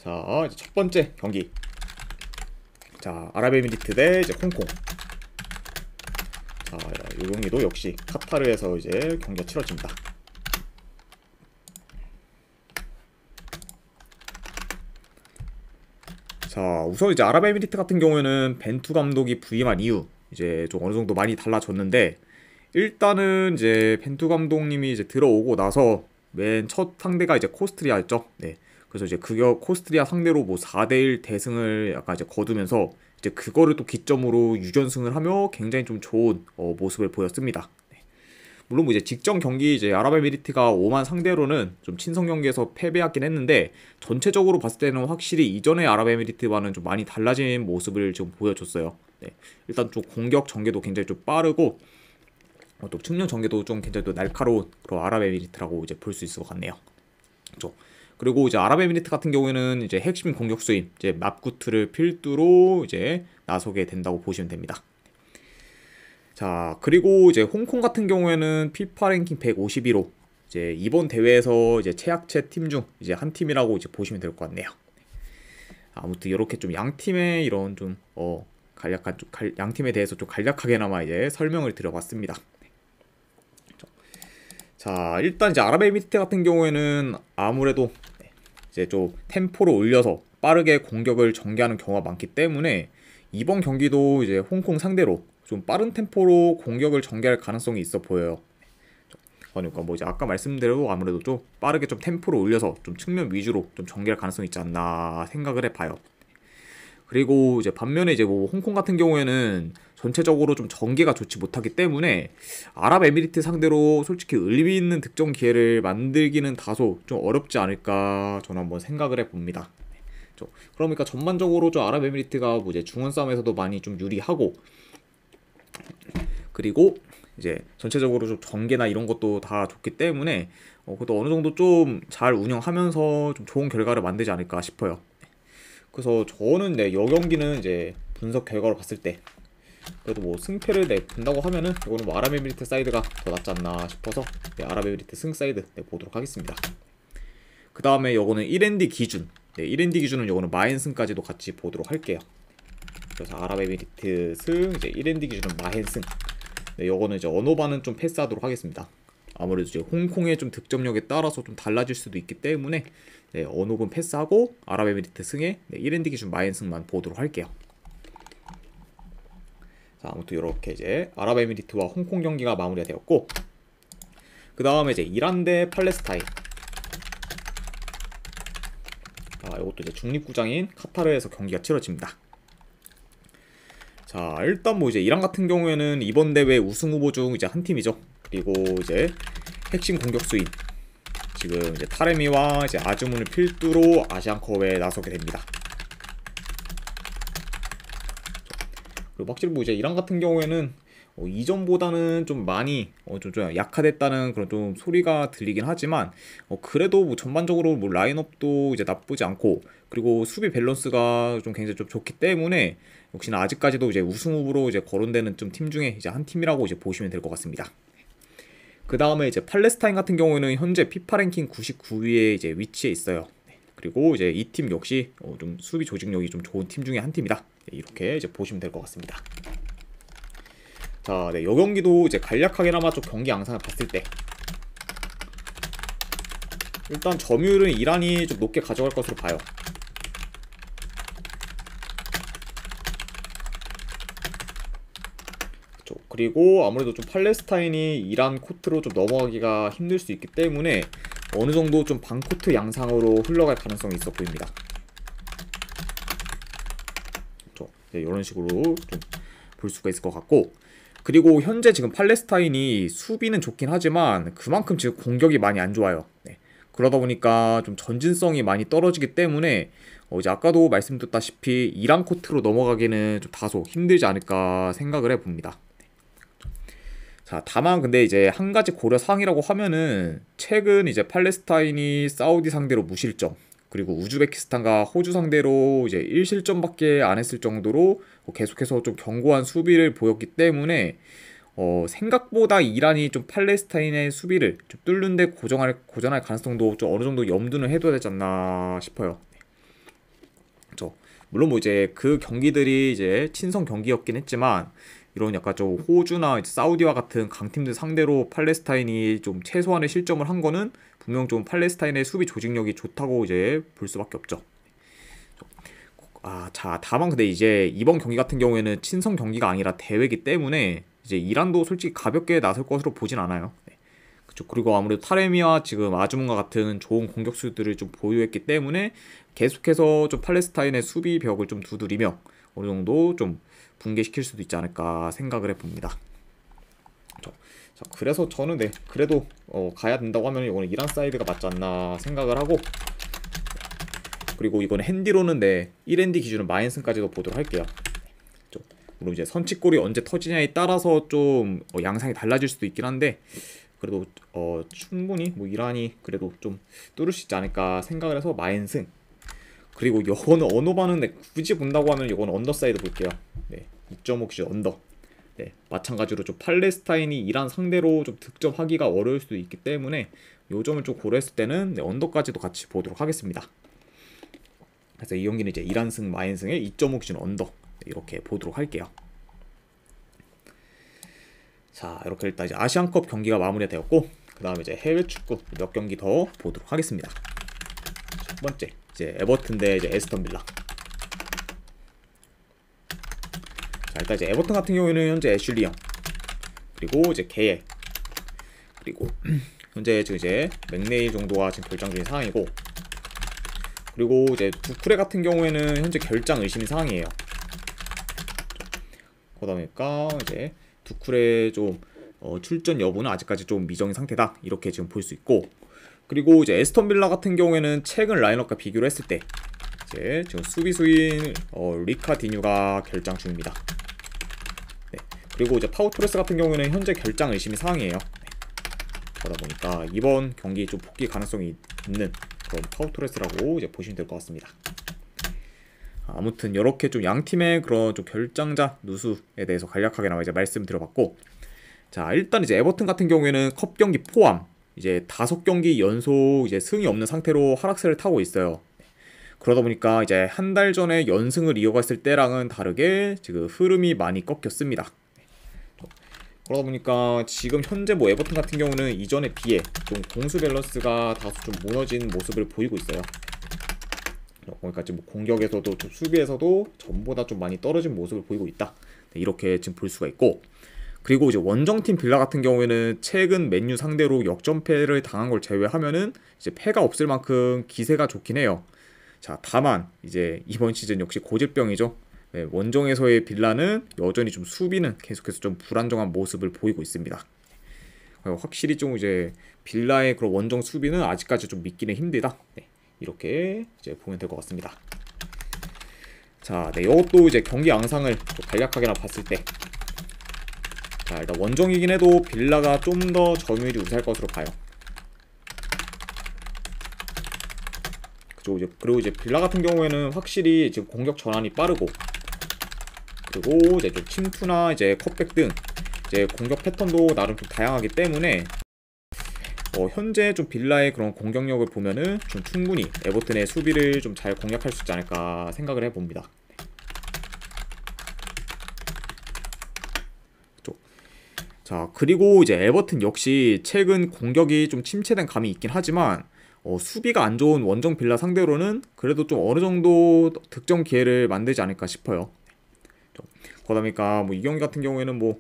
자, 이제 첫 번째 경기. 자, 아랍에미리트 대 이제 홍콩. 자, 이 경기도 역시 카타르에서 이제 경기가 치러집니다. 자, 우선 이제 아랍에미리트 같은 경우에는 벤투 감독이 부임한 이후 이제 좀 어느 정도 많이 달라졌는데, 일단은 이제 벤투 감독님이 이제 들어오고 나서 맨 첫 상대가 이제 코스트리아였죠. 네. 그래서 이제 코스트리아 상대로 뭐 4대1 대승을 약간 이제 거두면서 이제 그거를 또 기점으로 유전승을 하며 굉장히 좀 좋은 모습을 보였습니다. 네. 물론 뭐 이제 직전 경기 이제 아랍에미리트가 오만 상대로는 좀 친선 경기에서 패배하긴 했는데, 전체적으로 봤을 때는 확실히 이전의 아랍에미리트와는 좀 많이 달라진 모습을 좀 보여줬어요. 네. 일단 좀 공격 전개도 굉장히 좀 빠르고, 또 측면 전개도 좀 굉장히 또 날카로운 그런 아랍에미리트라고 이제 볼 수 있을 것 같네요. 그렇죠. 그리고 이제 아랍에미리트 같은 경우에는 이제 핵심 공격수인 이제 맙구트를 필두로 이제 나서게 된다고 보시면 됩니다. 자, 그리고 이제 홍콩 같은 경우에는 피파 랭킹 151호, 이제 이번 대회에서 이제 최약체 팀 중 이제 한 팀이라고 이제 보시면 될 것 같네요. 아무튼 이렇게 좀 양 팀의 이런 좀 간략한 양 팀에 대해서 좀 간략하게나마 이제 설명을 드려봤습니다. 자, 일단 이제 아랍에미리트 같은 경우에는 아무래도 이제 좀 템포를 올려서 빠르게 공격을 전개하는 경우가 많기 때문에 이번 경기도 이제 홍콩 상대로 좀 빠른 템포로 공격을 전개할 가능성이 있어 보여요. 그러니까 뭐 이제 아까 말씀대로 아무래도 좀 빠르게 좀 템포를 올려서 좀 측면 위주로 좀 전개할 가능성이 있지 않나 생각을 해봐요. 그리고 이제 반면에 이제 뭐 홍콩 같은 경우에는 전체적으로 좀 전개가 좋지 못하기 때문에 아랍에미리트 상대로 솔직히 의미 있는 득점 기회를 만들기는 다소 좀 어렵지 않을까 저는 한번 생각을 해봅니다. 그러니까 전반적으로 좀 아랍에미리트가 뭐 이제 중원 싸움에서도 많이 좀 유리하고, 그리고 이제 전체적으로 좀 전개나 이런 것도 다 좋기 때문에 그것도 어느 정도 좀 잘 운영하면서 좀 좋은 결과를 만들지 않을까 싶어요. 그래서 저는 이 경기는 이제 분석 결과로 봤을 때 그래도 뭐 승패를 본다고 하면은 이거는 뭐 아랍에미리트 사이드가 더 낫지 않나 싶어서 아랍에미리트 승 사이드 보도록 하겠습니다. 그 다음에 요거는 1엔디 기준, 1엔디 기준은 요거는 마헨승까지도 같이 보도록 할게요. 그래서 아랍에미리트 승, 이제 1엔디 기준은 마헨승. 요거는 이제 언어반은 좀 패스하도록 하겠습니다. 아무래도 이제 홍콩의 좀 득점력에 따라서 좀 달라질 수도 있기 때문에 언어반 패스하고 아랍에미리트 승에 1엔디 기준 마헨승만 보도록 할게요. 자, 아무튼 이렇게 이제 아랍에미리트와 홍콩 경기가 마무리가 되었고, 그 다음에 이제 이란 대 팔레스타인. 이것도 이제 중립구장인 카타르에서 경기가 치러집니다. 자, 일단 뭐 이제 이란 같은 경우에는 이번 대회 우승 후보 중 이제 한 팀이죠. 그리고 이제 핵심 공격수인 지금 이제 타레미와 이제 아즈문을 필두로 아시안컵에 나서게 됩니다. 그리고 확실히 뭐 이제 이란 같은 경우에는 이전보다는 좀 많이 좀 약화됐다는 그런 좀 소리가 들리긴 하지만 그래도 뭐 전반적으로 뭐 라인업도 이제 나쁘지 않고, 그리고 수비 밸런스가 좀 굉장히 좀 좋기 때문에 역시나 아직까지도 이제 우승 후보로 이제 거론되는 좀 팀 중에 이제 한 팀이라고 이제 보시면 될 것 같습니다. 그 다음에 이제 팔레스타인 같은 경우에는 현재 피파 랭킹 99위에 이제 위치해 있어요. 그리고 이제 이 팀 역시 좀 수비 조직력이 좀 좋은 팀 중에 한 팀이다. 이렇게 이제 보시면 될 것 같습니다. 자, 요 경기도 이제 간략하게나마 좀 경기 양상을 봤을 때 일단 점유율은 이란이 좀 높게 가져갈 것으로 봐요. 그쵸. 그리고 아무래도 좀 팔레스타인이 이란 코트로 좀 넘어가기가 힘들 수 있기 때문에 어느 정도 좀 반코트 양상으로 흘러갈 가능성이 있어 보입니다. 그쵸. 이런 식으로 좀 볼 수가 있을 것 같고, 그리고 현재 지금 팔레스타인이 수비는 좋긴 하지만 그만큼 지금 공격이 많이 안 좋아요. 그러다 보니까 좀 전진성이 많이 떨어지기 때문에 이제 아까도 말씀드렸다시피 이란 코트로 넘어가기는 좀 다소 힘들지 않을까 생각을 해봅니다. 자, 다만 근데 이제 한 가지 고려 사항이라고 하면은 최근 이제 팔레스타인이 사우디 상대로 무실점, 그리고 우즈베키스탄과 호주 상대로 이제 1실점밖에 안 했을 정도로 계속해서 좀 견고한 수비를 보였기 때문에 생각보다 이란이 좀 팔레스타인의 수비를 좀 뚫는데 고전할 가능성도 좀 어느 정도 염두는 해둬야 되지 않나 싶어요. 물론 뭐 이제 그 경기들이 이제 친선 경기였긴 했지만 이런 약간 좀 호주나 이제 사우디와 같은 강팀들 상대로 팔레스타인이 좀 최소한의 실점을 한 거는 분명 좀 팔레스타인의 수비 조직력이 좋다고 이제 볼 수밖에 없죠. 자, 다만 근데 이제 이번 경기 같은 경우에는 친선 경기가 아니라 대회이기 때문에 이제 이란도 솔직히 가볍게 나설 것으로 보진 않아요. 네. 그쵸. 그리고 아무래도 타레미와 지금 아주문과 같은 좋은 공격수들을 좀 보유했기 때문에 계속해서 좀 팔레스타인의 수비 벽을 좀 두드리며 어느 정도 좀 붕괴시킬 수도 있지 않을까 생각을 해봅니다. 자, 그래서 저는 네, 그래도 가야 된다고 하면 이거는 이란 사이드가 맞지 않나 생각을 하고, 그리고 이거는 핸디로는 네, 1핸디 기준은 마인슨까지도 보도록 할게요. 물론 이제 선취골이 언제 터지냐에 따라서 좀 양상이 달라질 수도 있긴 한데, 그래도 충분히 뭐 이란이 그래도 좀 뚫을 수 있지 않을까 생각을 해서 마인슨. 그리고 이거는 언어반은 네, 굳이 본다고 하면 이거는 언더사이드 볼게요. 네, 2.5 기준 언더. 네, 마찬가지로 좀 팔레스타인이 이란 상대로 좀 득점하기가 어려울 수도 있기 때문에 요 점을 좀 고려했을 때는 네, 언더까지도 같이 보도록 하겠습니다. 그래서 이 경기는 이제 이란승 마인승의 2.5 기준 언더, 네, 이렇게 보도록 할게요. 자, 이렇게 일단 이제 아시안컵 경기가 마무리가 되었고, 그 다음에 이제 해외 축구 몇 경기 더 보도록 하겠습니다. 첫 번째 이제 에버튼 대 이제 에스턴 빌라. 자, 일단 이제 에버튼 같은 경우에는 현재 애슐리 영, 그리고 이제 게예, 그리고 현재 지금 이제 맥네일 정도가 지금 결장 중인 상황이고, 그리고 이제 두쿠레 같은 경우에는 현재 결장 의심 상황이에요. 그러다 보니까 이제 두쿠레 좀 출전 여부는 아직까지 좀 미정인 상태다, 이렇게 지금 볼 수 있고, 그리고 이제 에스턴 빌라 같은 경우에는 최근 라인업과 비교를 했을 때 이제 지금 수비수인 리카디뉴가 결장 중입니다. 네. 그리고 이제 파우 토레스 같은 경우에는 현재 결장 의심이 상황이에요. 네. 그러다 보니까 이번 경기 좀 복귀 가능성이 있는 그런 파우 토레스라고 이제 보시면 될 것 같습니다. 아무튼 이렇게 좀 양 팀의 그런 좀 결장자 누수에 대해서 간략하게나마 이제 말씀드려봤고, 자, 일단 이제 에버튼 같은 경우에는 컵 경기 포함 이제 5경기 연속 이제 승이 없는 상태로 하락세를 타고 있어요. 그러다 보니까 이제 한 달 전에 연승을 이어갔을 때랑은 다르게 지금 흐름이 많이 꺾였습니다. 그러다 보니까 지금 현재 뭐 에버튼 같은 경우는 이전에 비해 좀 공수 밸런스가 다소 좀 무너진 모습을 보이고 있어요. 그러니까 지금 뭐 공격에서도 좀 수비에서도 전보다 좀 많이 떨어진 모습을 보이고 있다, 네, 이렇게 지금 볼 수가 있고, 그리고 이제 원정팀 빌라 같은 경우에는 최근 맨유 상대로 역전패를 당한 걸 제외하면은 이제 패가 없을 만큼 기세가 좋긴 해요. 자, 다만 이제 이번 시즌 역시 고질병이죠. 네, 원정에서의 빌라는 여전히 좀 수비는 계속해서 좀 불안정한 모습을 보이고 있습니다. 확실히 좀 이제 빌라의 그런 원정 수비는 아직까지 좀 믿기는 힘들다, 네, 이렇게 이제 보면 될 것 같습니다. 자, 네, 이것도 이제 경기 양상을 간략하게나 봤을 때, 자, 일단 원정이긴 해도 빌라가 좀 더 점유율이 우세할 것으로 봐요. 그리고 이제 빌라 같은 경우에는 확실히 지금 공격 전환이 빠르고, 그리고 이제 좀 침투나 이제 컵백 등 이제 공격 패턴도 나름 좀 다양하기 때문에 현재 좀 빌라의 그런 공격력을 보면은 좀 충분히 에버튼의 수비를 좀 잘 공략할 수 있지 않을까 생각을 해봅니다. 자, 그리고 이제 에버튼 역시 최근 공격이 좀 침체된 감이 있긴 하지만 수비가 안 좋은 원정 빌라 상대로는 그래도 좀 어느 정도 득점 기회를 만들지 않을까 싶어요. 그러다 보니까 뭐 이 경기 같은 경우에는 뭐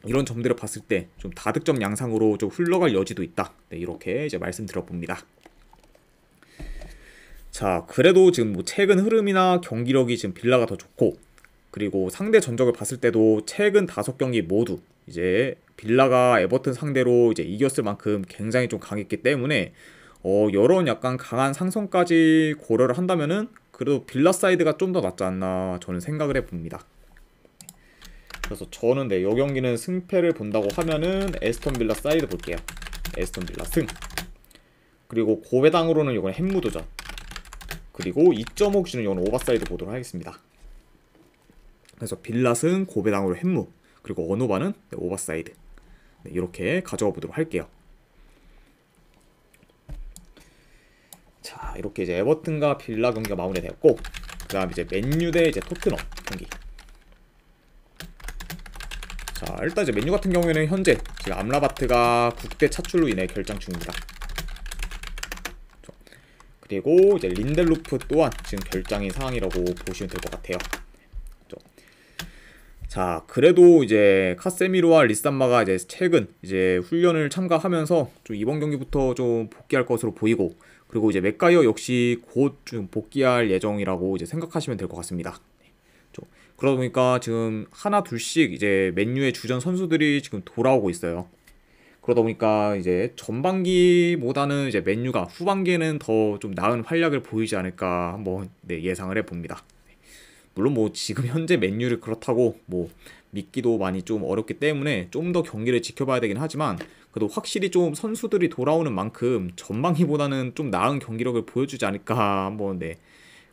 이런 점들을 봤을 때 좀 다득점 양상으로 좀 흘러갈 여지도 있다, 네, 이렇게 이제 말씀드려봅니다. 자, 그래도 지금 뭐 최근 흐름이나 경기력이 지금 빌라가 더 좋고, 그리고 상대 전적을 봤을 때도 최근 5경기 모두 이제 빌라가 에버튼 상대로 이제 이겼을 만큼 굉장히 좀 강했기 때문에 이런 약간 강한 상성까지 고려를 한다면은 그래도 빌라 사이드가 좀 더 낫지 않나 저는 생각을 해봅니다. 그래서 저는 네, 이 경기는 승패를 본다고 하면은 에스턴 빌라 사이드 볼게요. 에스턴 빌라 승. 그리고 고배당으로는 이건 햄무드전. 그리고 2.5 기준은 이건 오버사이드 보도록 하겠습니다. 그래서 빌라 승, 고배당으로 햄무, 그리고 언어반은 네, 오버사이드, 네, 이렇게 가져가 보도록 할게요. 자, 이렇게 이제 에버튼과 빌라 경기가 마무리되었고, 그다음 이제 맨유 대 이제 토트넘 경기. 자, 일단 이제 맨유 같은 경우에는 현재 지금 암라바트가 국대 차출로 인해 결장 중입니다. 그리고 이제 린델로프 또한 지금 결장인 상황이라고 보시면 될 것 같아요. 자, 그래도 이제 카세미로와 리산마가 이제 최근 이제 훈련을 참가하면서 좀 이번 경기부터 좀 복귀할 것으로 보이고, 그리고 이제 맥가이어 역시 곧 좀 복귀할 예정이라고 이제 생각하시면 될 것 같습니다. 그러다 보니까 지금 하나 둘씩 이제 맨유의 주전 선수들이 지금 돌아오고 있어요. 그러다 보니까 이제 전반기보다는 이제 맨유가 후반기에는 더 좀 나은 활약을 보이지 않을까 한번 예상을 해봅니다. 물론 뭐 지금 현재 맨유를 그렇다고 뭐 믿기도 많이 좀 어렵기 때문에 좀 더 경기를 지켜봐야 되긴 하지만, 그래도 확실히 좀 선수들이 돌아오는 만큼 전반기보다는 좀 나은 경기력을 보여주지 않을까 한번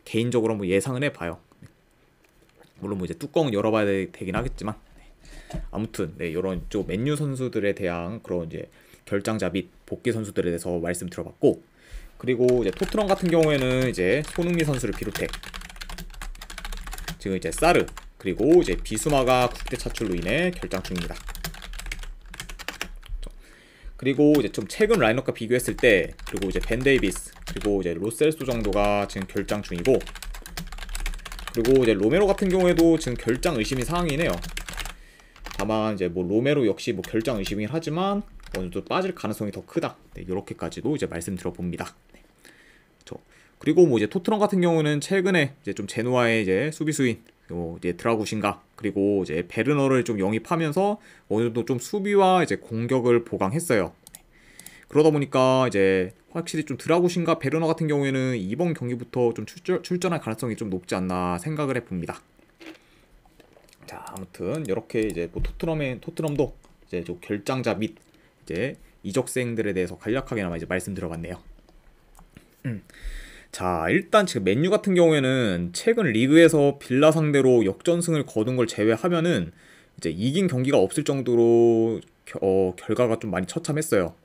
개인적으로 한번 예상을 해봐요. 물론 뭐 이제 뚜껑은 열어봐야 되긴 하겠지만, 아무튼 이런 좀 맨유 선수들에 대한 그런 이제 결장자 및 복귀 선수들에 대해서 말씀드려봤고, 그리고 이제 토트넘 같은 경우에는 이제 손흥민 선수를 비롯해 지금 이제 사르 그리고 이제 비수마가 국대 차출로 인해 결장 중입니다. 그리고 이제 좀 최근 라인업과 비교했을 때, 그리고 이제 벤 데이비스 그리고 이제 로셀소 정도가 지금 결장 중이고, 그리고 이제 로메로 같은 경우에도 지금 결장 의심이 상황이네요. 다만 이제 뭐 로메로 역시 뭐 결장 의심이긴 하지만 어느 정도 빠질 가능성이 더 크다. 이렇게까지도 이제 말씀드려봅니다. 그리고 뭐 이제 토트넘 같은 경우는 최근에 이제 좀 제노아의 이제 수비수인 이제 드라구신가 그리고 이제 베르너를 좀 영입하면서 어느 정도 좀 수비와 이제 공격을 보강했어요. 그러다 보니까 이제 확실히 좀 드라구신가 베르너 같은 경우에는 이번 경기부터 좀 출전할 가능성이 좀 높지 않나 생각을 해봅니다. 자, 아무튼 이렇게 이제 뭐 토트넘도 이제 좀 결장자 및 이제 이적생들에 대해서 간략하게나마 이제 말씀드려봤네요. 자, 일단 지금 맨유 같은 경우에는 최근 리그에서 빌라 상대로 역전승을 거둔 걸 제외하면은 이제 이긴 경기가 없을 정도로 결과가 좀 많이 처참했어요.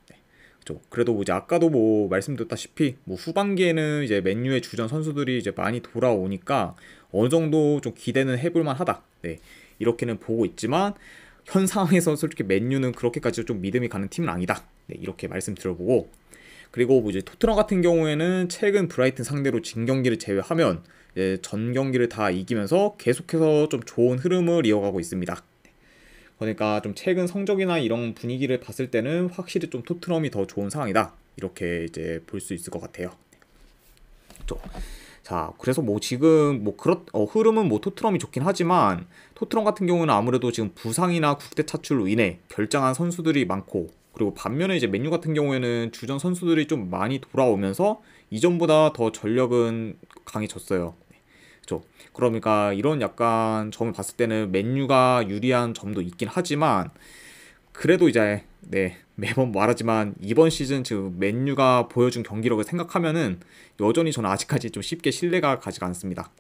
그래도 뭐 이제 아까도 뭐 말씀드렸다시피 뭐 후반기에는 이제 맨유의 주전 선수들이 이제 많이 돌아오니까 어느 정도 좀 기대는 해볼만 하다. 이렇게는 보고 있지만 현 상황에서 솔직히 맨유는 그렇게까지 좀 믿음이 가는 팀은 아니다. 이렇게 말씀드려보고, 그리고 뭐 이제 토트넘 같은 경우에는 최근 브라이튼 상대로 진 경기를 제외하면 전 경기를 다 이기면서 계속해서 좀 좋은 흐름을 이어가고 있습니다. 그러니까 좀 최근 성적이나 이런 분위기를 봤을 때는 확실히 좀 토트넘이 더 좋은 상황이다. 이렇게 이제 볼 수 있을 것 같아요. 자, 그래서 뭐 지금 뭐 흐름은 뭐 토트넘이 좋긴 하지만, 토트넘 같은 경우는 아무래도 지금 부상이나 국대 차출로 인해 결장한 선수들이 많고, 그리고 반면에 이제 맨유 같은 경우에는 주전 선수들이 좀 많이 돌아오면서 이전보다 더 전력은 강해졌어요. 그러니까 이런 약간 점을 봤을 때는 맨유가 유리한 점도 있긴 하지만, 그래도 이제 매번 말하지만 이번 시즌 지금 맨유가 보여준 경기력을 생각하면은 여전히 저는 아직까지 좀 쉽게 신뢰가 가지가 않습니다.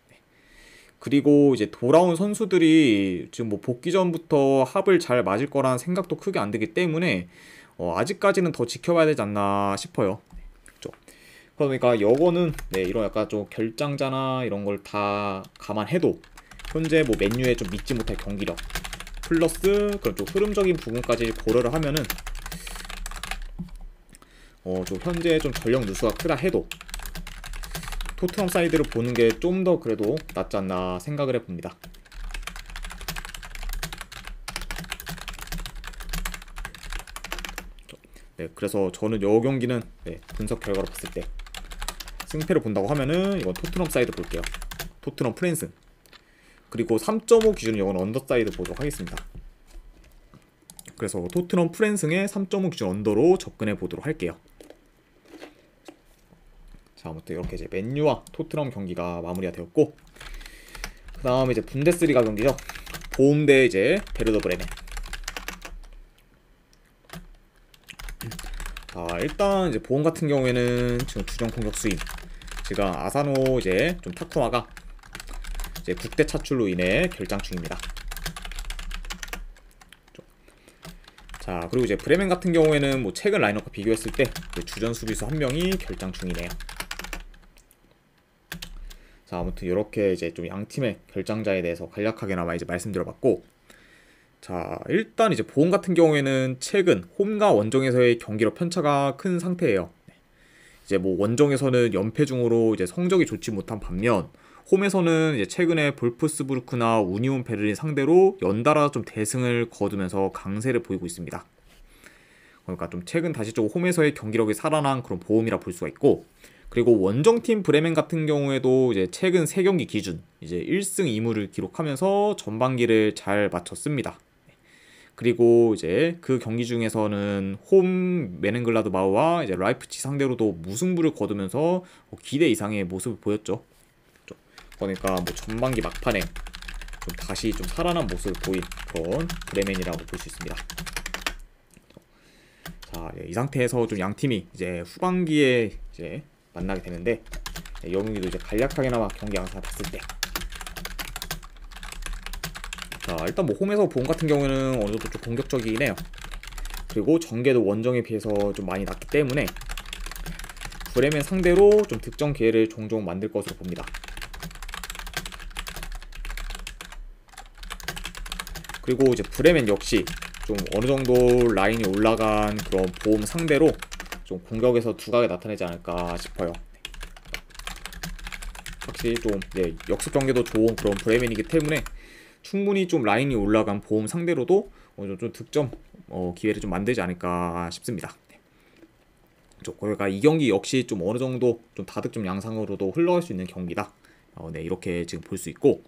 그리고 이제 돌아온 선수들이 지금 뭐 복귀 전부터 합을 잘 맞을 거라는 생각도 크게 안 들기 때문에 아직까지는 더 지켜봐야 되지 않나 싶어요. 그러니까 이거는 이런 약간 좀 결장자나 이런 걸 다 감안해도 현재 뭐 맨유의 좀 믿지 못할 경기력 플러스 그런 좀 흐름적인 부분까지 고려를 하면은 좀 현재 좀 전력 누수가 크다 해도 토트넘 사이드를 보는 게 좀 더 그래도 낫지 않나 생각을 해봅니다. 그래서 저는 이 경기는 분석 결과로 봤을 때 승패를 본다고 하면은 이건 토트넘 사이드 볼게요. 토트넘 프랜승. 그리고 3.5 기준으로 이건 언더사이드 보도록 하겠습니다. 그래서 토트넘 프랜승의 3.5 기준 언더로 접근해 보도록 할게요. 자, 아무튼 이렇게 이제 맨유와 토트넘 경기가 마무리가 되었고, 그 다음에 이제 분데스리가 경기죠. 보움 대 이제 베르더 브레멘. 자, 일단 이제 보험 같은 경우에는 지금 주전 공격수인 지금 아사노 이제 좀 타쿠마가 이제 국대 차출로 인해 결장 중입니다. 자, 그리고 이제 브레멘 같은 경우에는 뭐 최근 라인업과 비교했을 때 주전 수비수 한 명이 결장 중이네요. 자, 아무튼 이렇게 이제 좀 양 팀의 결장자에 대해서 간략하게나마 이제 말씀드려봤고, 자, 일단 이제 보험 같은 경우에는 최근 홈과 원정에서의 경기력 편차가 큰 상태예요. 이제 뭐 원정에서는 연패 중으로 이제 성적이 좋지 못한 반면 홈에서는 이제 최근에 볼프스부르크나 우니온 베를린 상대로 연달아 좀 대승을 거두면서 강세를 보이고 있습니다. 그러니까 좀 최근 다시 좀 홈에서의 경기력이 살아난 그런 보험이라 볼 수가 있고, 그리고 원정팀 브레멘 같은 경우에도 이제 최근 3경기 기준 이제 1승 2무를 기록하면서 전반기를 잘 마쳤습니다. 그리고 이제 그 경기 중에서는 홈 메넨글라드바흐와 이제 라이프치 상대로도 무승부를 거두면서 기대 이상의 모습을 보였죠. 그러니까 뭐 전반기 막판에 좀 다시 좀 살아난 모습을 보인 그런 브레멘이라고 볼 수 있습니다. 자, 이 상태에서 좀 양 팀이 이제 후반기에 이제 만나게 되는데, 이 경기도 이제 간략하게나마 경기 양상 봤을 때, 자, 일단 뭐 홈에서 보험 같은 경우에는 어느 정도 좀 공격적이긴 해요. 그리고 전개도 원정에 비해서 좀 많이 낮기 때문에 브레멘 상대로 좀 득점 기회를 종종 만들 것으로 봅니다. 그리고 이제 브레멘 역시 좀 어느 정도 라인이 올라간 그런 보험 상대로 좀 공격에서 두각을 나타내지 않을까 싶어요. 확실히 좀 역습 전개도 좋은 그런 브레멘이기 때문에 충분히 좀 라인이 올라간 보험 상대로도 좀 득점 기회를 좀 만들지 않을까 싶습니다. 그러니까 이 경기 역시 좀 어느 정도 좀 다득점 양상으로도 흘러갈 수 있는 경기다. 네, 이렇게 지금 볼 수 있고,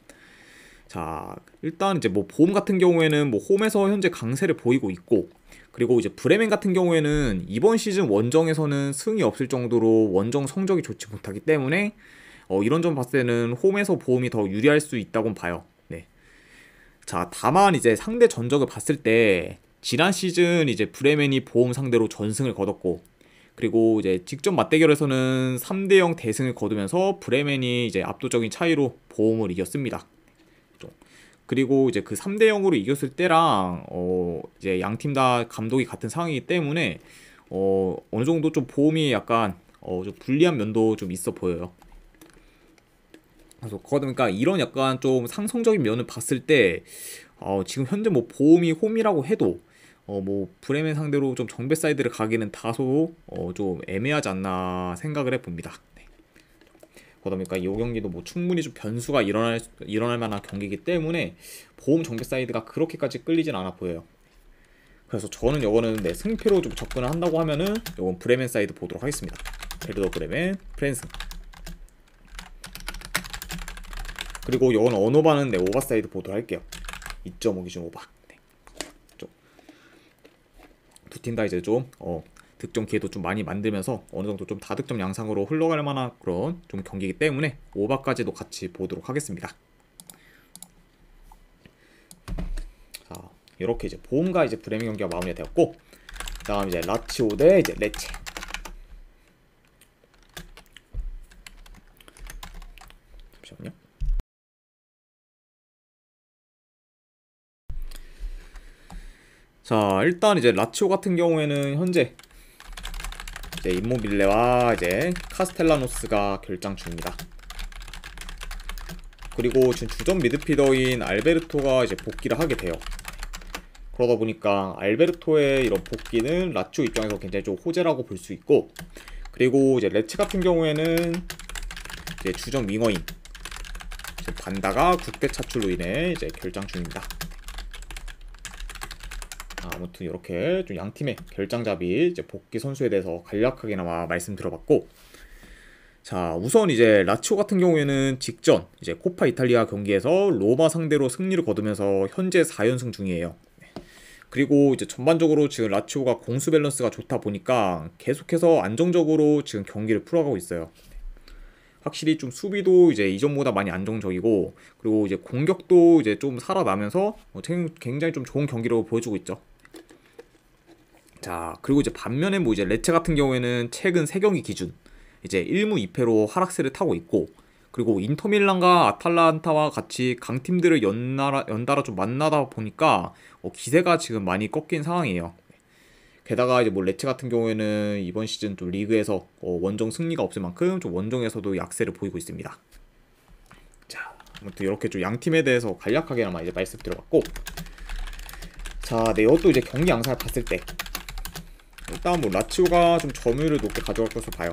자, 일단 이제 뭐 보험 같은 경우에는 뭐 홈에서 현재 강세를 보이고 있고, 그리고 이제 브레멘 같은 경우에는 이번 시즌 원정에서는 승이 없을 정도로 원정 성적이 좋지 못하기 때문에 이런 점 봤을 때는 홈에서 보험이 더 유리할 수 있다고 봐요. 네. 자, 다만 이제 상대 전적을 봤을 때 지난 시즌 이제 브레멘이 보험 상대로 전승을 거뒀고, 그리고 이제 직접 맞대결에서는 3대0 대승을 거두면서 브레멘이 이제 압도적인 차이로 보험을 이겼습니다. 그리고 이제 그 3대0으로 이겼을 때랑 이제 양 팀 다 감독이 같은 상황이기 때문에 어느 정도 좀 보험이 약간 좀 불리한 면도 좀 있어 보여요. 그래서 그러니까 이런 약간 좀 상성적인 면을 봤을 때 지금 현재 뭐 보험이 홈이라고 해도 뭐 브레멘 상대로 좀 정배 사이드를 가기는 다소 좀 애매하지 않나 생각을 해봅니다. 그러다 보니까 이 경기도 뭐 충분히 좀 변수가 일어날 만한 경기이기 때문에 보험 정배 사이드가 그렇게까지 끌리진 않아 보여요. 그래서 저는 이거는 승패로 좀 접근을 한다고 하면은 이건 브레멘 사이드 보도록 하겠습니다. 베르더 브레멘 프랜승. 그리고 이건 언오바는 오바 사이드 보도록 할게요. 2.5 기준 오바. 두 팀 다 이제 좀 득점 기회도 좀 많이 만들면서 어느 정도 좀 다득점 양상으로 흘러갈 만한 그런 좀 경기이기 때문에 오바까지도 같이 보도록 하겠습니다. 자, 이렇게 이제 보험과 이제 브레멘 경기가 마무리가 되었고, 그다음 이제 라치오 대 이제 레체. 잠시만요. 자, 일단 이제 라치오 같은 경우에는 현재 이제 임모빌레와 이제 카스텔라노스가 결장 중입니다. 그리고 지금 주전 미드필더인 알베르토가 이제 복귀를 하게 돼요. 그러다 보니까 알베르토의 이런 복귀는 라치오 입장에서 굉장히 좀 호재라고 볼 수 있고, 그리고 이제 레체 같은 경우에는 이제 주전 윙어인 반다가 국대 차출로 인해 이제 결장 중입니다. 아무튼 이렇게 좀 양 팀의 결장잡이 이제 복귀 선수에 대해서 간략하게나마 말씀드려봤고, 자, 우선 이제 라치오 같은 경우에는 직전 이제 코파 이탈리아 경기에서 로마 상대로 승리를 거두면서 현재 4연승 중이에요. 그리고 이제 전반적으로 지금 라치오가 공수 밸런스가 좋다 보니까 계속해서 안정적으로 지금 경기를 풀어가고 있어요. 확실히 좀 수비도 이제 이전보다 많이 안정적이고, 그리고 이제 공격도 이제 좀 살아나면서 굉장히 좀 좋은 경기로 보여주고 있죠. 자, 그리고 이제 반면에 뭐 이제 레체 같은 경우에는 최근 3경기 기준 이제 1무 2패로 하락세를 타고 있고, 그리고 인터밀란과 아탈란타와 같이 강팀들을 연달아 좀 만나다 보니까 기세가 지금 많이 꺾인 상황이에요. 게다가 이제 뭐 레체 같은 경우에는 이번 시즌 좀 리그에서 원정 승리가 없을 만큼 좀 원정에서도 약세를 보이고 있습니다. 아무튼 이렇게 좀 양 팀에 대해서 간략하게나마 이제 말씀드려봤고, 자, 네, 이것도 이제 경기 양상을 봤을 때 일단 뭐 라치오가 좀 점유율을 높게 가져갈 것으로 봐요.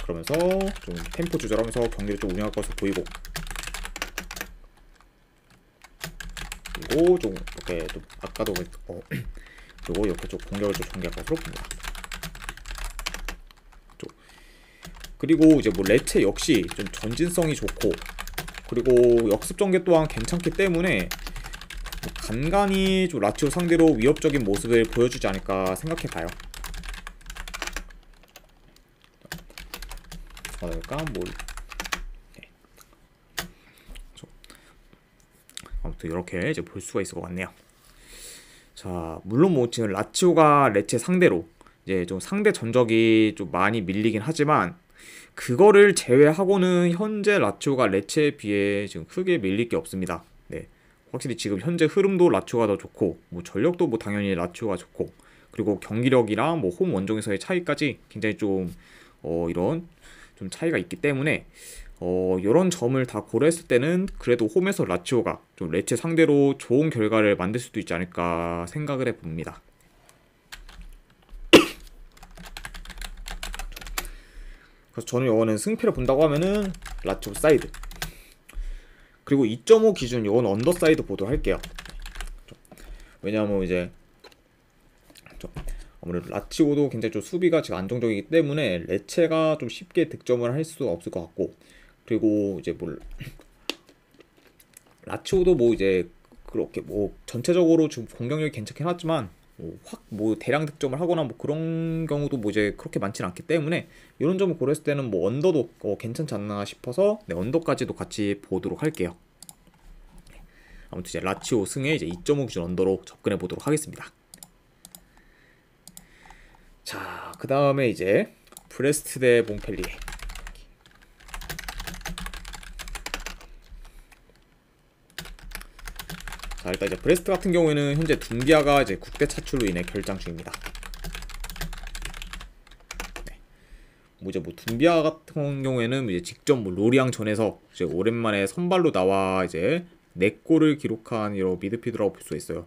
그러면서 좀 템포 조절하면서 경기를 좀 운영할 것으로 보이고, 그리고 좀 이렇게 좀 아까도 그리고 이렇게 좀 공격을 좀 전개할 것으로 봅니다. 그리고 이제 뭐 레체 역시 좀 전진성이 좋고, 그리고 역습 전개 또한 괜찮기 때문에 뭐 간간히 좀 라치오 상대로 위협적인 모습을 보여주지 않을까 생각해봐요. 그러니까 뭐 아무튼 이렇게 이제 볼 수가 있을 것 같네요. 자, 물론 뭐 지금 라치오가 레체 상대로 이제 좀 상대 전적이 좀 많이 밀리긴 하지만, 그거를 제외하고는 현재 라치오가 레체에 비해 지금 크게 밀릴 게 없습니다. 네, 확실히 지금 현재 흐름도 라치오가 더 좋고, 뭐 전력도 뭐 당연히 라치오가 좋고, 그리고 경기력이랑 뭐 홈 원정에서의 차이까지 굉장히 좀 이런 좀 차이가 있기 때문에 이런 점을 다 고려했을 때는 그래도 홈에서 라치오가 좀 레체 상대로 좋은 결과를 만들 수도 있지 않을까 생각을 해봅니다. 그래서 저는 이거는 승패를 본다고 하면은 라치오 사이드, 그리고 2.5 기준 이건 언더 사이드 보도록 할게요. 왜냐하면 이제 아무래도 라치오도 굉장히 좀 수비가 지금 안정적이기 때문에 레체가 좀 쉽게 득점을 할 수 없을 것 같고, 그리고 이제 뭐 라치오도 뭐 이제 그렇게 뭐 전체적으로 지금 공격력이 괜찮긴 하지만 확 뭐 대량 득점을 하거나 뭐 그런 경우도 뭐 이제 그렇게 많지는 않기 때문에, 이런 점을 고려했을 때는 뭐 언더도 괜찮지 않나 싶어서 네, 언더까지도 같이 보도록 할게요. 아무튼 이제 라치오 승에 이제 2.5 기준 언더로 접근해 보도록 하겠습니다. 자, 그 다음에 이제 브레스트 대 몽펠리에. 자, 일단 이제 브레스트 같은 경우에는 현재 둠비아가 이제 국대 차출로 인해 결장 중입니다. 네. 뭐 이제 뭐 둠비아 같은 경우에는 이제 직접 뭐 로리앙 전에서 이제 오랜만에 선발로 나와 이제 4골을 기록한 이런 미드필더라고 볼 수 있어요.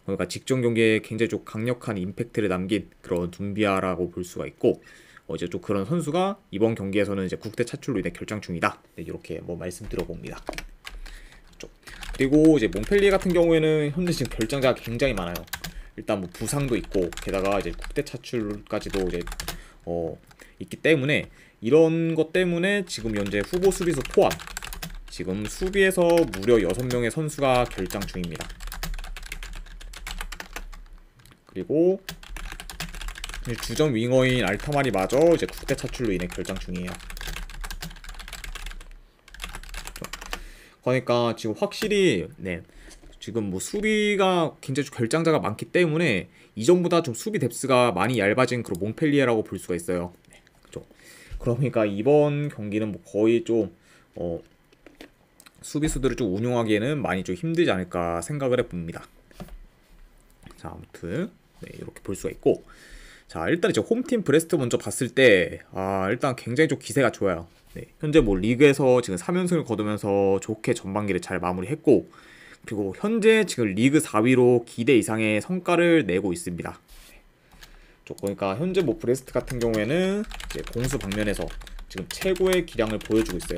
그러니까 직전 경기에 굉장히 좀 강력한 임팩트를 남긴 그런 둠비아라고 볼 수가 있고, 이제 좀 그런 선수가 이번 경기에서는 이제 국대 차출로 인해 결장 중이다. 네, 이렇게 뭐 말씀드려봅니다. 그리고 이제 몽펠리에 같은 경우에는 현재 지금 결장자가 굉장히 많아요. 일단 뭐 부상도 있고, 게다가 이제 국대 차출까지도 이제 있기 때문에, 이런 것 때문에 지금 현재 후보 수비수 포함 지금 수비에서 무려 6명의 선수가 결장 중입니다. 그리고 주전 윙어인 알타마리마저 이제 국대 차출로 인해 결장 중이에요. 그러니까 지금 확실히 네, 지금 뭐 수비가 굉장히 결장자가 많기 때문에 이전보다 좀 수비 뎁스가 많이 얇아진 그런 몽펠리에라고 볼 수가 있어요. 네, 그렇죠. 그러니까 이번 경기는 뭐 거의 좀 수비수들을 좀 운용하기에는 많이 좀 힘들지 않을까 생각을 해봅니다. 자, 아무튼 네, 이렇게 볼 수가 있고, 자, 일단 이제 홈팀 브레스트 먼저 봤을 때 일단 굉장히 좀 기세가 좋아요. 네, 현재 뭐 리그에서 지금 3연승을 거두면서 좋게 전반기를 잘 마무리했고, 그리고 현재 지금 리그 4위로 기대 이상의 성과를 내고 있습니다. 그러니까 현재 뭐 브레스트 같은 경우에는 이제 공수 방면에서 지금 최고의 기량을 보여주고 있어요.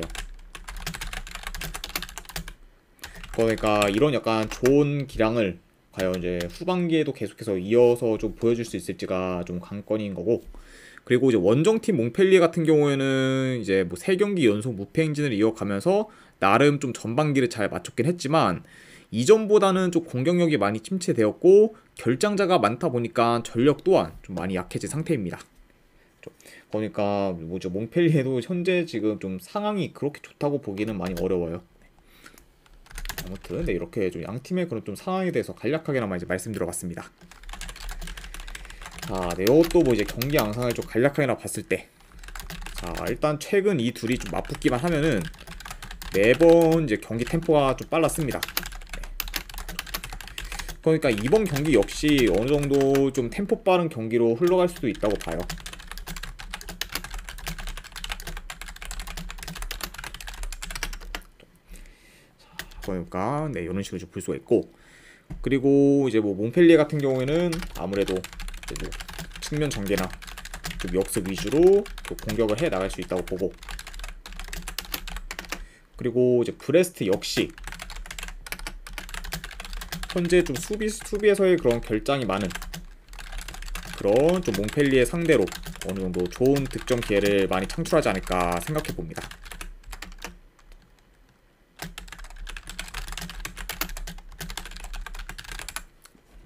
그러니까 이런 약간 좋은 기량을 과연 이제 후반기에도 계속해서 이어서 좀 보여줄 수 있을지가 좀 관건인 거고, 그리고 이제 원정팀 몽펠리에 같은 경우에는 이제 뭐 3경기 연속 무패 행진을 이어가면서 나름 좀 전반기를 잘 맞췄긴 했지만, 이전보다는 좀 공격력이 많이 침체되었고 결장자가 많다 보니까 전력 또한 좀 많이 약해진 상태입니다. 그러니까 뭐죠, 몽펠리에도 현재 지금 좀 상황이 그렇게 좋다고 보기는 많이 어려워요. 아무튼 네, 이렇게 좀 양 팀의 그런 좀 상황에 대해서 간략하게나마 이제 말씀드려봤습니다. 자, 네, 이것도 뭐 이제 경기 양상을 좀 간략하게나 봤을 때, 자, 일단 최근 이 둘이 좀 맞붙기만 하면은 매번 이제 경기 템포가 좀 빨랐습니다. 그러니까 이번 경기 역시 어느 정도 좀 템포 빠른 경기로 흘러갈 수도 있다고 봐요. 그러니까 네, 이런 식으로 볼 수가 있고, 그리고 이제 뭐 몽펠리에 같은 경우에는 아무래도 이제 뭐 측면 전개나 좀 역습 위주로 또 공격을 해 나갈 수 있다고 보고, 그리고 이제 브레스트 역시 현재 좀 수비에서의 그런 결장이 많은 그런 좀 몽펠리에 상대로 어느 정도 좋은 득점 기회를 많이 창출하지 않을까 생각해 봅니다.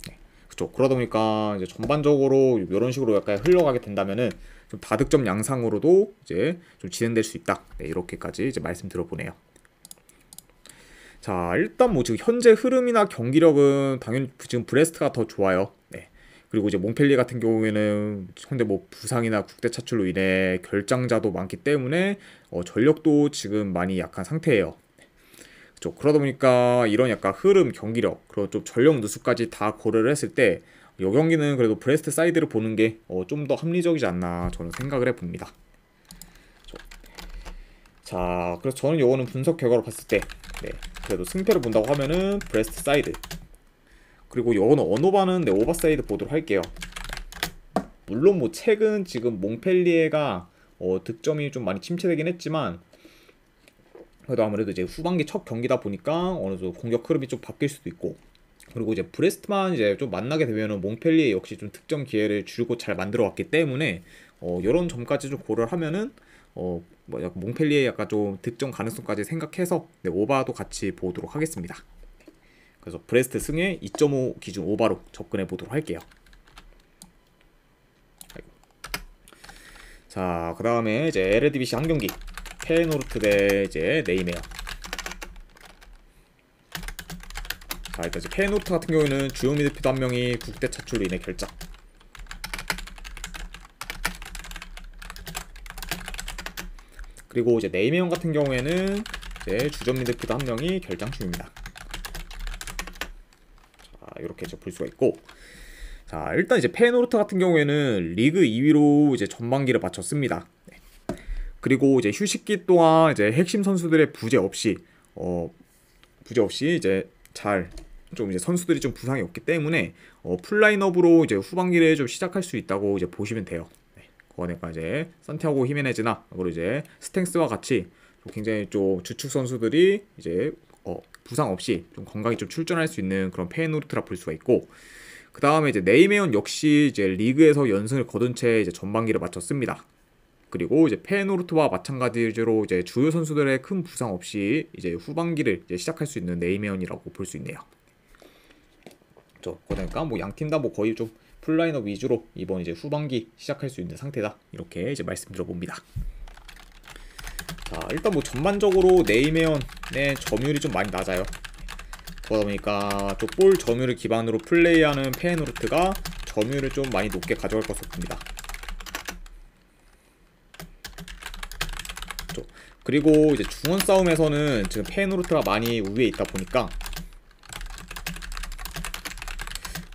네, 그렇죠. 그러다 보니까 이제 전반적으로 이런 식으로 약간 흘러가게 된다면은 좀 다득점 양상으로도 이제 좀 진행될 수 있다. 네, 이렇게까지 이제 말씀 들어보네요. 자, 일단 뭐 지금 현재 흐름이나 경기력은 당연히 지금 브레스트가 더 좋아요. 네. 그리고 이제 몽펠리에 같은 경우에는 현재 뭐 부상이나 국대 차출로 인해 결장자도 많기 때문에 전력도 지금 많이 약한 상태예요. 그렇죠. 그러다 보니까 이런 약간 흐름, 경기력, 그리고 좀 전력 누수까지 다 고려를 했을 때 이 경기는 그래도 브레스트 사이드를 보는 게 좀 더 합리적이지 않나 저는 생각을 해봅니다. 자, 그래서 저는 이거는 분석 결과로 봤을 때 네, 그래도 승패를 본다고 하면은 브레스트 사이드, 그리고 이거는 언오바는 네, 오바 사이드 보도록 할게요. 물론 뭐 최근 지금 몽펠리에가 득점이 좀 많이 침체되긴 했지만, 그래도 아무래도 이제 후반기 첫 경기다 보니까 어느 정도 공격 흐름이 좀 바뀔 수도 있고, 그리고 이제 브레스트만 이제 좀 만나게 되면은 몽펠리에 역시 좀 득점 기회를 주고 잘 만들어 왔기 때문에 이런 점까지 좀 고려를 하면은 뭐 약간 몽펠리에 약간 좀 득점 가능성까지 생각해서 네, 오바도 같이 보도록 하겠습니다. 그래서 브레스트 승에 2.5 기준 오바로 접근해 보도록 할게요. 자, 그 다음에 이제 에르디비시 한 경기, 페노르트 대 이제 네이메어. 자, 일단 이제 페노르트 같은 경우에는 주요 미드필더 한 명이 국대 차출로 인해 결장. 그리고 이제 네이메어 같은 경우에는 이제 주전 미드필더 한 명이 결장 중입니다. 자, 이렇게 이제 볼 수가 있고, 자, 일단 이제 페노르트 같은 경우에는 리그 2위로 이제 전반기를 마쳤습니다. 네. 그리고 이제 휴식기 동안 이제 핵심 선수들의 부재 없이 이제 잘 좀 이제 선수들이 좀 부상이 없기 때문에 풀라인업으로 이제 후반기를 좀 시작할 수 있다고 이제 보시면 돼요. 네. 그러니까 이제 산티아고 히메네즈나 그리고 이제 스탱스와 같이 굉장히 좀 주축 선수들이 이제 부상 없이 좀 건강히 좀 출전할 수 있는 그런 페노르트라 볼 수가 있고, 그 다음에 이제 네이메온 역시 이제 리그에서 연승을 거둔 채 이제 전반기를 마쳤습니다. 그리고 이제 페노르트와 마찬가지로 이제 주요 선수들의 큰 부상 없이 이제 후반기를 이제 시작할 수 있는 네이메온이라고 볼 수 있네요. 그러니까 뭐 양 팀 다 뭐 거의 좀 풀라인업 위주로 이번 이제 후반기 시작할 수 있는 상태다, 이렇게 이제 말씀드려봅니다. 자, 일단 뭐 전반적으로 네이메온의 점유율이 좀 많이 낮아요. 그러다 보니까 또 볼 점유율을 기반으로 플레이하는 페노르트가 점유율을 좀 많이 높게 가져갈 것으로 봅니다. 그리고 이제 중원 싸움에서는 지금 페노르트가 많이 우위에 있다 보니까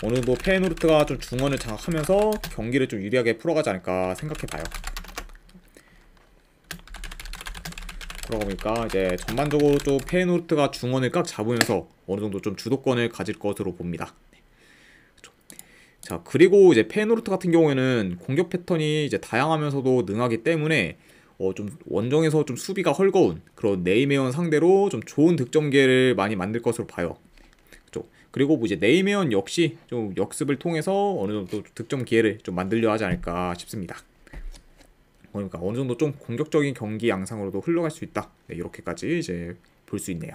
어느 정도 페노르트가 좀 중원을 장악하면서 경기를 좀 유리하게 풀어가지 않을까 생각해봐요. 그러다 보니까 이제 전반적으로 좀 페노르트가 중원을 꽉 잡으면서 어느 정도 좀 주도권을 가질 것으로 봅니다. 자, 그리고 이제 페노르트 같은 경우에는 공격 패턴이 이제 다양하면서도 능하기 때문에 좀 원정에서 좀 수비가 헐거운 그런 네이메온 상대로 좀 좋은 득점 기회를 많이 만들 것으로 봐요. 그렇죠? 그리고 뭐 이제 네이메온 역시 좀 역습을 통해서 어느 정도 득점 기회를 좀 만들려 하지 않을까 싶습니다. 그러니까 어느 정도 좀 공격적인 경기 양상으로도 흘러갈 수 있다. 네, 이렇게까지 이제 볼 수 있네요.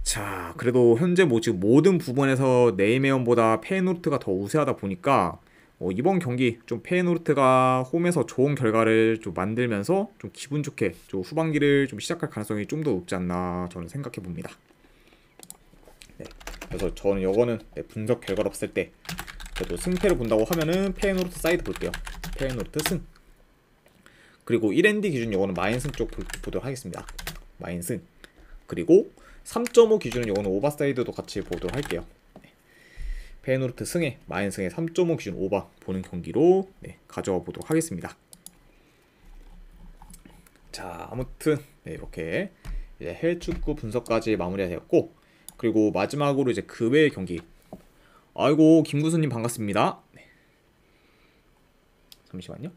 자, 그래도 현재 뭐 지금 모든 부분에서 네이메온보다 페노르트가 더 우세하다 보니까 이번 경기 좀 페노르트가 홈에서 좋은 결과를 좀 만들면서 좀 기분 좋게 좀 후반기를 좀 시작할 가능성이 좀 더 높지 않나 저는 생각해 봅니다. 네, 그래서 저는 이거는 분석 결과로 봤을 때 그래도 승패를 본다고 하면은 페노르트 사이드 볼게요. 페노르트 승. 그리고 1엔디 기준 이거는 마인승 쪽 보도록 하겠습니다. 마인승. 그리고 3.5 기준은 이거는 오버사이드도 같이 보도록 할게요. 페노르트 승에 마인승에 3.5 기준 오바 보는 경기로 가져와 보도록 하겠습니다. 자, 아무튼 이렇게 이제 해외 축구 분석까지 마무리가 되었고, 그리고 마지막으로 이제 그 외의 경기. 아이고 김구수님 반갑습니다. 네. 잠시만요.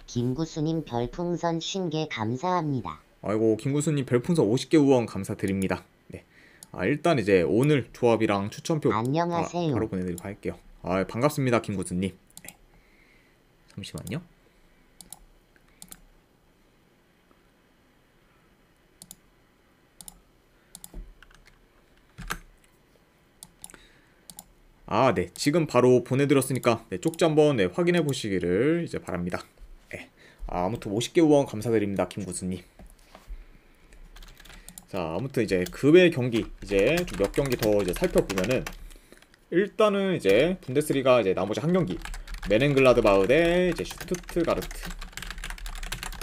김구수님 별풍선 50개 감사합니다. 아이고 김구수님 별풍선 50개 후원 감사드립니다. 네. 일단 이제 오늘 조합이랑 추천표 안녕하세요. 바로 보내드리고 할게요. 반갑습니다 김구수님. 네. 잠시만요. 네. 지금 바로 보내드렸으니까 네, 쪽지 한번 네, 확인해 보시기를 이제 바랍니다. 네. 아무튼 50개 후원 감사드립니다, 김구수님. 자, 아무튼 이제 그 외 경기 이제 좀 몇 경기 더 이제 살펴보면은 일단은 이제 분데스리가 이제 나머지 한 경기 메넨글라드바흐 대 이제 슈투트가르트.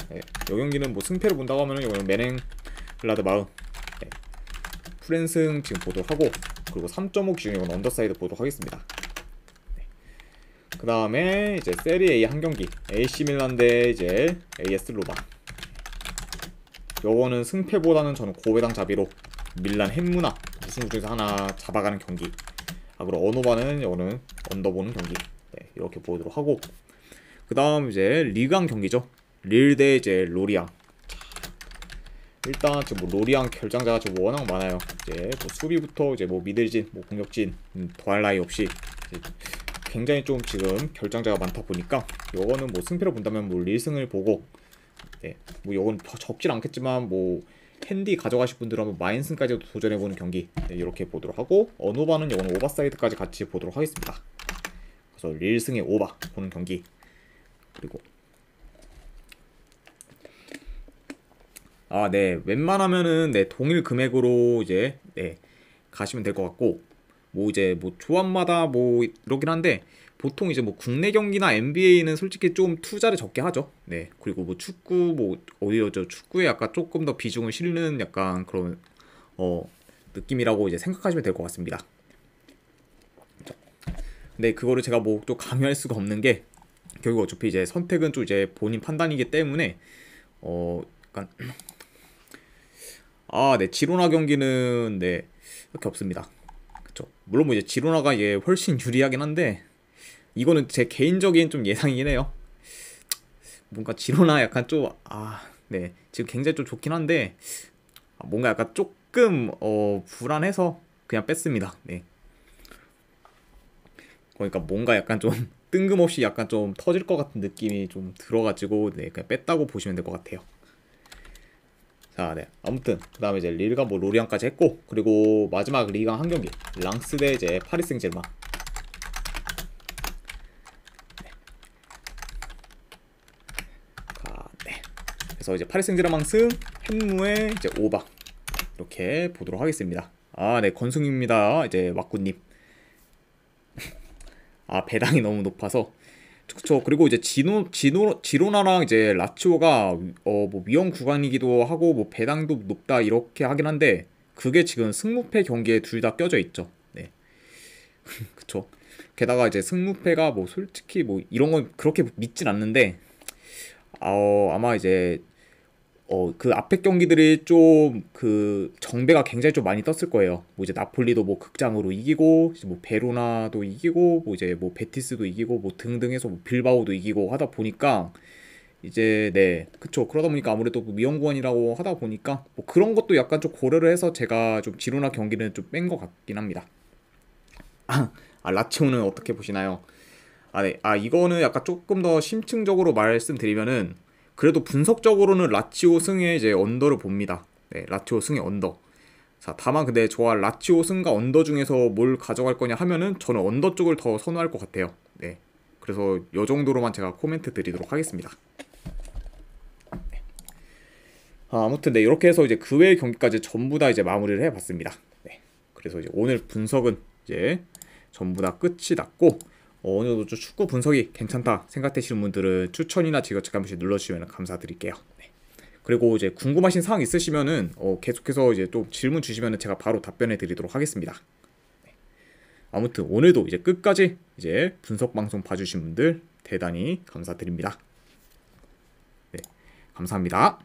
네, 이 경기는 뭐 승패를 본다고 하면은 이거는 메넨글라드바흐 네, 프랜승 지금 보도록 하고, 그리고 3.5 기준 이건 언더사이드 보도록 하겠습니다. 네. 그 다음에 이제 세리 A 한 경기 AC 밀란 대 이제 AS 로마. 요거는 승패보다는 저는 고배당 자비로 밀란 햄무나 우승 중에서 하나 잡아가는 경기. 그리고 어노바는 이거는 언더보는 경기. 네, 이렇게 보도록 하고, 그 다음 이제 리강 경기죠. 릴 대 이제 로리앙. 일단 지금 뭐 로리앙 결장자가 지금 워낙 많아요. 이제 뭐 수비부터 이제 뭐 미들진, 뭐 공격진 더할 나위 없이 굉장히 좀 지금 결장자가 많다 보니까 요거는 뭐 승패를 본다면 뭐 릴승을 보고, 네, 뭐 요건 적진 않겠지만 뭐 핸디 가져가실 분들은 한번 마인슨까지도 도전해보는 경기. 네, 이렇게 보도록 하고, 어노바는 요거는 오버사이드까지 같이 보도록 하겠습니다. 그래서 릴승의 오바 보는 경기. 그리고 네, 웬만하면은 네, 동일 금액으로 이제 네, 가시면 될 것 같고, 뭐 이제 뭐 조합마다 뭐 이러긴 한데 보통 이제 뭐 국내 경기나 NBA는 솔직히 좀 투자를 적게 하죠. 네, 그리고 뭐 축구 뭐 오히려 저 축구에 약간 조금 더 비중을 실는 약간 그런 느낌이라고 이제 생각하시면 될 것 같습니다. 근데 그거를 제가 뭐 또 강요할 수가 없는 게, 결국 어차피 이제 선택은 좀 이제 본인 판단이기 때문에 약간 네, 지로나 경기는 네, 이렇게 없습니다. 그쵸. 물론 뭐 이제 지로나가 이게 훨씬 유리하긴 한데, 이거는 제 개인적인 좀 예상이긴 해요. 뭔가 지로나 약간 좀 네, 지금 굉장히 좀 좋긴 한데 뭔가 약간 조금 불안해서 그냥 뺐습니다. 네. 그러니까 뭔가 약간 좀 뜬금없이 약간 좀 터질 것 같은 느낌이 좀 들어가지고 네, 그냥 뺐다고 보시면 될 것 같아요. 자, 네. 아무튼 그 다음에 이제 릴과 뭐 로리앙까지 했고, 그리고 마지막 리강 한 경기 랑스 대 이제 파리 생제르맹. 네. 그래서 이제 파리 생제르맹 승, 햄무의 이제 오바 이렇게 보도록 하겠습니다. 네, 건승입니다. 이제 왁구님. 배당이 너무 높아서. 그쵸. 그리고 이제 지로나랑 이제 라치오가 뭐 위험 구간이기도 하고 뭐 배당도 높다 이렇게 하긴 한데, 그게 지금 승무패 경기에 둘 다 껴져 있죠. 네. 그쵸. 게다가 이제 승무패가 뭐 솔직히 뭐 이런 건 그렇게 믿진 않는데, 아마 이제 그 앞에 경기들이 좀 그 정배가 굉장히 좀 많이 떴을 거예요. 뭐 이제 나폴리도 뭐 극장으로 이기고, 이제 뭐 베로나도 이기고, 뭐 이제 뭐 베티스도 이기고, 뭐 등등해서 뭐 빌바오도 이기고 하다 보니까 이제 네, 그쵸. 그러다 보니까 아무래도 뭐 위험구간이라고 하다 보니까 뭐 그런 것도 약간 좀 고려를 해서 제가 좀 지로나 경기는 좀 뺀 것 같긴 합니다. 라치오는 어떻게 보시나요? 네. 이거는 약간 조금 더 심층적으로 말씀드리면은, 그래도 분석적으로는 라치오 승에 이제 언더를 봅니다. 네, 라치오 승의 언더. 자, 다만 근데 저와 라치오 승과 언더 중에서 뭘 가져갈 거냐 하면은 저는 언더 쪽을 더 선호할 것 같아요. 네. 그래서 요 정도로만 제가 코멘트 드리도록 하겠습니다. 네. 아무튼 네, 이렇게 해서 이제 그 외의 경기까지 전부 다 이제 마무리를 해봤습니다. 네. 그래서 이제 오늘 분석은 이제 전부 다 끝이 났고, 어느 정도 좀 축구 분석이 괜찮다 생각되시는 분들은 추천이나 지그재그 한 번씩 눌러주시면 감사드릴게요. 네. 그리고 이제 궁금하신 사항 있으시면은 계속해서 이제 또 질문 주시면은 제가 바로 답변해 드리도록 하겠습니다. 네. 아무튼 오늘도 이제 끝까지 이제 분석 방송 봐주신 분들 대단히 감사드립니다. 네. 감사합니다.